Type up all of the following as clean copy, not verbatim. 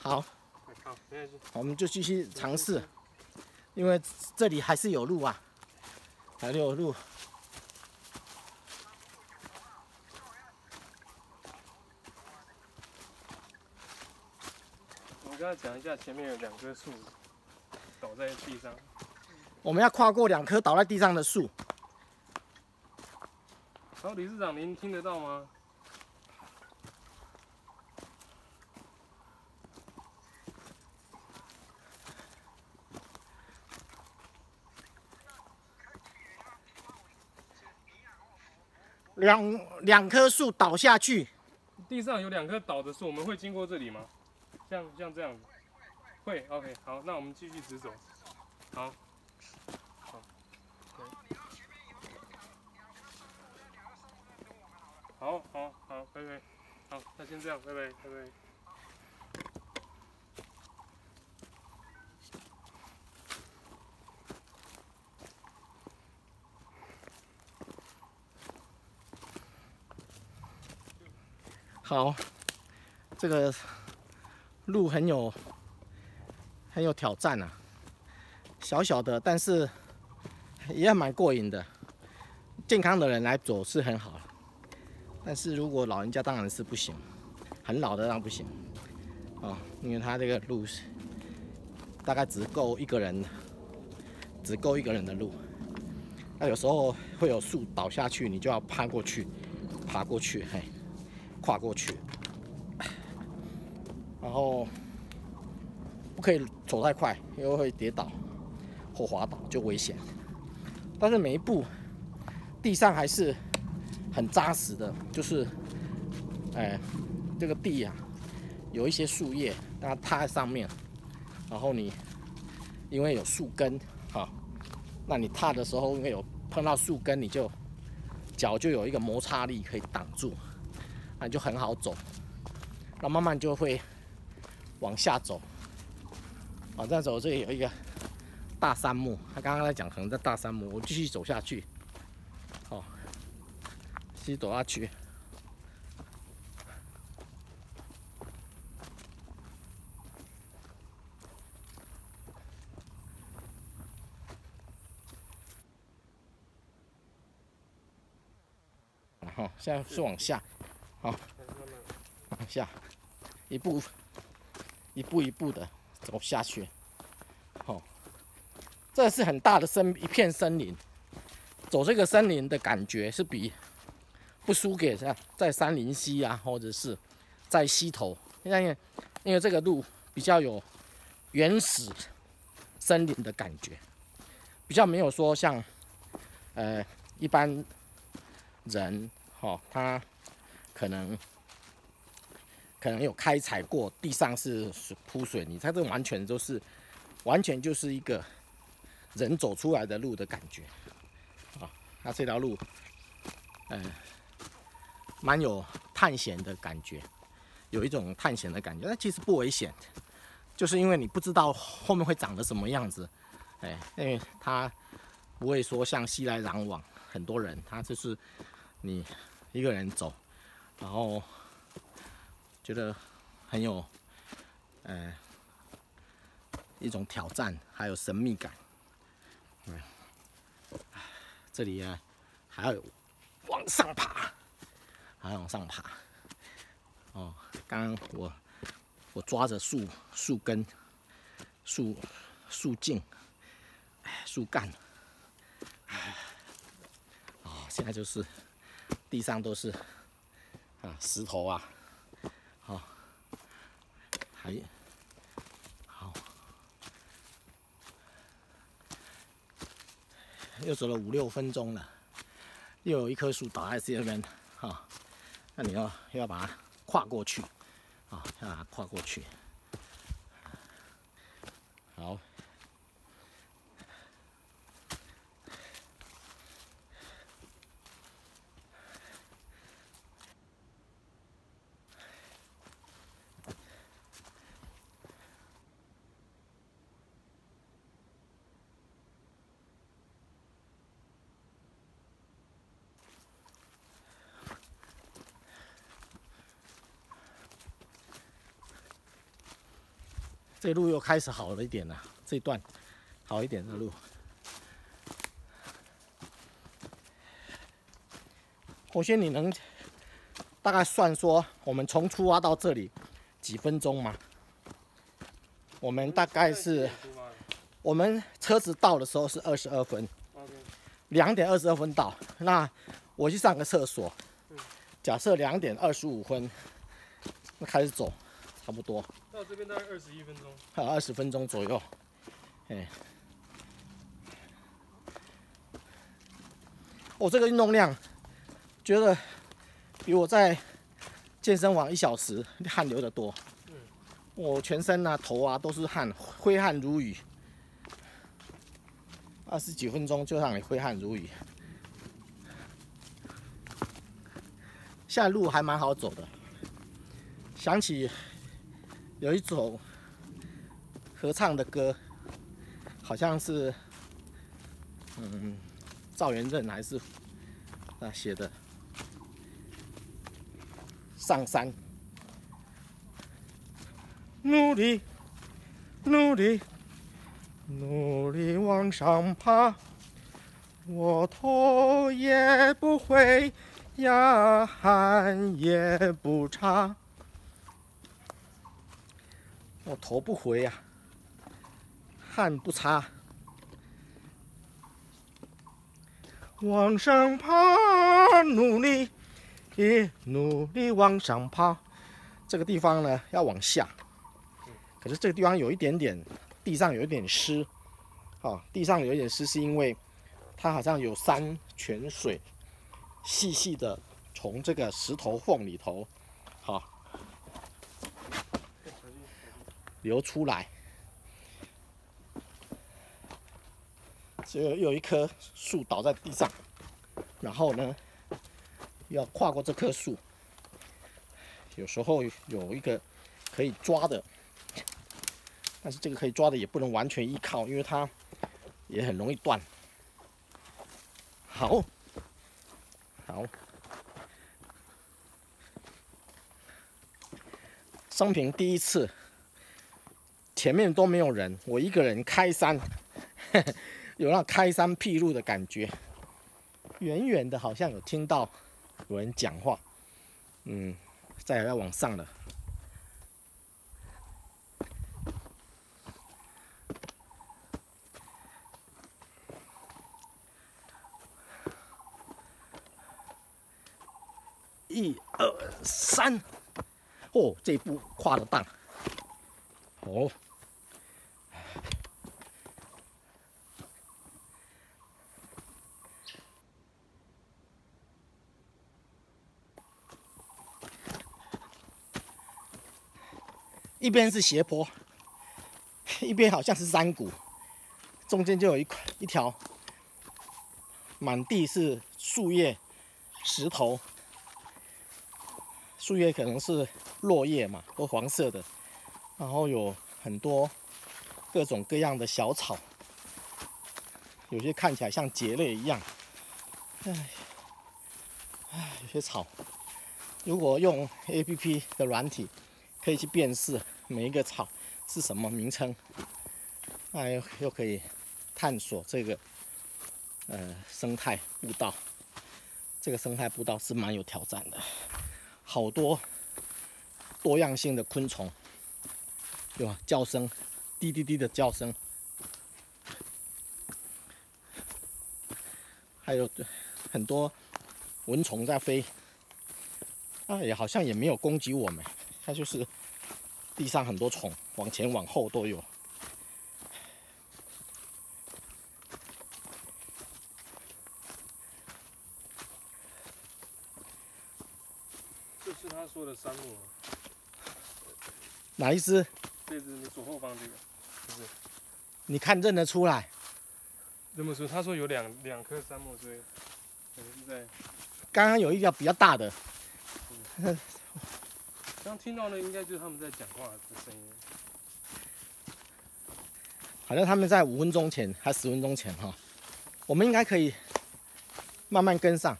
好，好，没关系。我们就继续尝试，因为这里还是有路啊，还有路。我们刚才讲一下，前面有2棵树倒在地上。我们要跨过2棵倒在地上的树。好，理事长，您听得到吗？两棵树倒下去，地上有2棵倒的树，我们会经过这里吗？像这样子，会 ，OK， 好，那我们继续直走。好，好，拜拜。好，那先这样，拜拜。好，这个路很有挑战啊，小小的，但是也蛮过瘾的。健康的人来走是很好，但是如果老人家当然是不行，很老的当然不行哦，因为他这个路是大概只够一个人的路。那有时候会有树倒下去，你就要爬过去，嘿，跨过去，然后不可以走太快，因为会跌倒或滑倒就危险。但是每一步地上还是很扎实的，就是，这个地啊有一些树叶，它踏在上面，然后你因为有树根啊，那你踏的时候因为有碰到树根，你就脚就有一个摩擦力可以挡住，那你就很好走，那慢慢就会往下走。往这样走，这里有一个大杉木，他刚刚在讲可能在大杉木，我继续走下去，哦，继续走下去。然后现在是往下，好，往下，一步一步的走下去。好，这是很大的一片森林，走这个森林的感觉是不输给在山林溪啊，或者是在溪头，因为这个路比较有原始森林的感觉，比较没有说像一般人他可能有开采过，地上是铺水泥，它这完全就是一个人走出来的路的感觉啊。那这条路蛮有探险的感觉，有一种探险的感觉，但其实不危险，就是因为你不知道后面会长得什么样子，因为它不会说像熙来攘往很多人，它就是你一个人走，然后觉得很有一种挑战，还有神秘感。这里啊还要往上爬，哦，刚刚我抓着树根、树茎、树干，现在就是地上都是石头啊，好，好，又走了5、6分钟了，又有一棵树倒在这边，那你要把它跨过去，要把它跨过去，好。这路又开始好了一点了，这一段好一点的路。火轩，你能大概算说我们从出发到这里几分钟吗？我们大概是，我们车子到的时候是22分，2点22分到。那我去上个厕所，假设2点25分，那开始走，差不多。到这边大概21分钟，还有20分钟左右。哎，我这个运动量，觉得比我在健身房1小时汗流得多。我全身啊、头啊都是汗，挥汗如雨。20几分钟就让你挥汗如雨。现在路还蛮好走的。想起有一首合唱的歌，好像是赵元任还是写的。上山，努力，努力，努力往上爬，我头也不回呀，汗也不擦。我头不回呀，汗不擦。往上爬，努力，努力往上爬。这个地方呢要往下，可是这个地方有一点点，地上有一点湿。地上有一点湿，是因为它好像有山泉水细细的从这个石头缝里头，流出来。就有一棵树倒在地上，然后呢，要跨过这棵树。有时候有一个可以抓的，但是这个可以抓的也不能完全依靠，因为它也很容易断。好，生平第一次，前面都没有人，我一个人开山。有那开山辟路的感觉，远远的好像有听到有人讲话，再来要往上了。1、2、3，哦，这一步跨得当，哦。一边是斜坡，一边好像是山谷，中间就有一条满地是树叶、石头，树叶可能是落叶嘛，都黄色的，然后有很多各种各样的小草，有些看起来像蕨类一样，有些草，如果用 APP 的软体，可以去辨识每一个草是什么名称，那又可以探索这个生态步道。这个生态步道是蛮有挑战的，好多多样性的昆虫，有叫声，滴滴滴的叫声，还有很多蚊虫在飞，也好像也没有攻击我们。它就是地上很多虫，往前往后都有。这是他说的杉木吗？哪一只？这只你左后方这个，不是？你看认得出来？这么说，他说有两棵杉木，所以可能是在。刚刚有一条比较大的。刚听到的应该就是他们在讲话的声音，好像他们在5分钟前还10分钟前哈，我们应该可以慢慢跟上。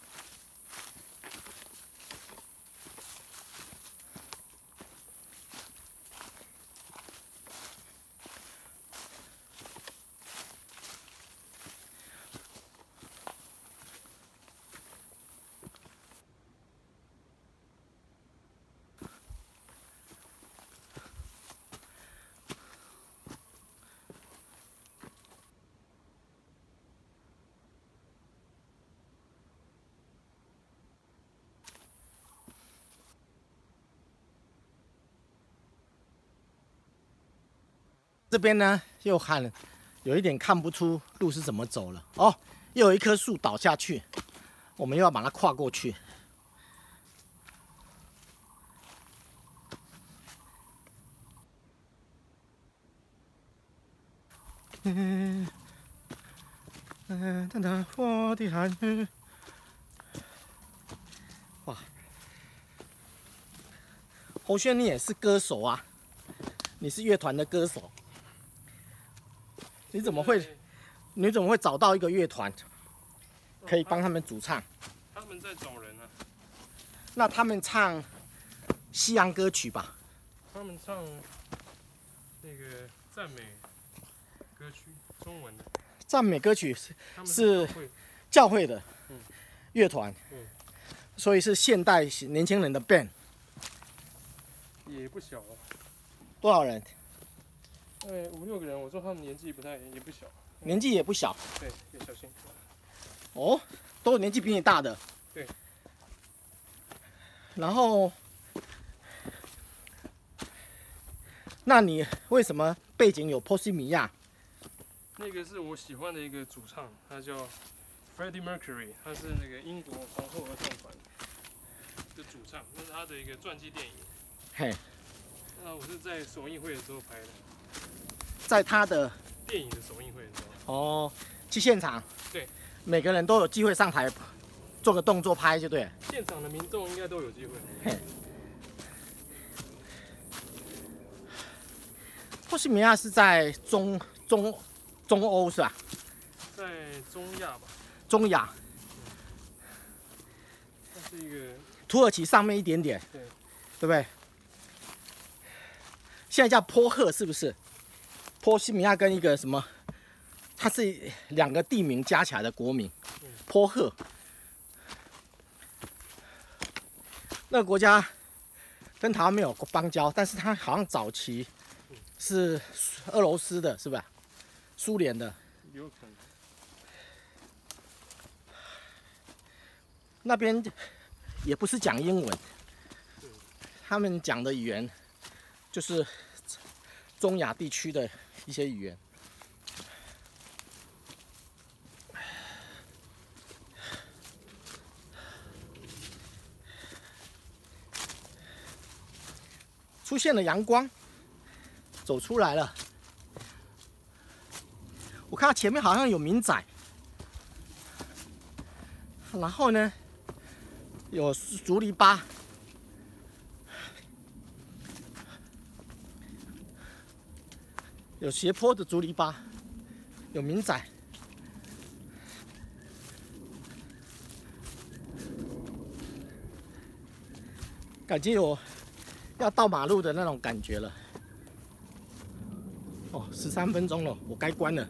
这边呢又看，有一点看不出路是怎么走了哦，又有一棵树倒下去，我们又要把它跨过去。我的寒日，哇！侯轩，你也是歌手啊？你是乐团的歌手，你怎么会找到一个乐团，可以帮他们主唱？他们在找人啊。那他们唱西洋歌曲吧？他们唱那个赞美歌曲，中文的。赞美歌曲是教会教会的乐团，所以是现代年轻人的 band。也不小啊。多少人？ 5、6个人。我说他们年纪也不小。年纪也不小。对，要小心。哦，都有年纪比你大的。对。然后，那你为什么背景有波西米亚？那个是我喜欢的一个主唱，他叫 Freddie Mercury， 他是那个英国皇后合唱团的主唱，那是他的一个传记电影。嘿。那我是在首映会的时候拍的。在他的电影的首映会的时候。哦，去现场。对。每个人都有机会上台做个动作拍，就对了。现场的民众应该都有机会。嘿。波西米亚是在中欧是吧？在中亚吧。中亚。它是一个土耳其上面一点点。对。对不对？现在叫波赫是不是？波西米亚跟一个什么？它是2个地名加起来的国名。波赫。那个国家跟台湾没有邦交，但是它好像早期是俄罗斯的，是吧？苏联的。有可能。那边也不是讲英文，他们讲的语言就是中亚地区的一些语言。出现了阳光，走出来了。我看到前面好像有民宅，然后呢，有竹篱笆，有斜坡的竹篱笆，有民宅。感觉有要到马路的那种感觉了。哦，13分钟了，我该关了。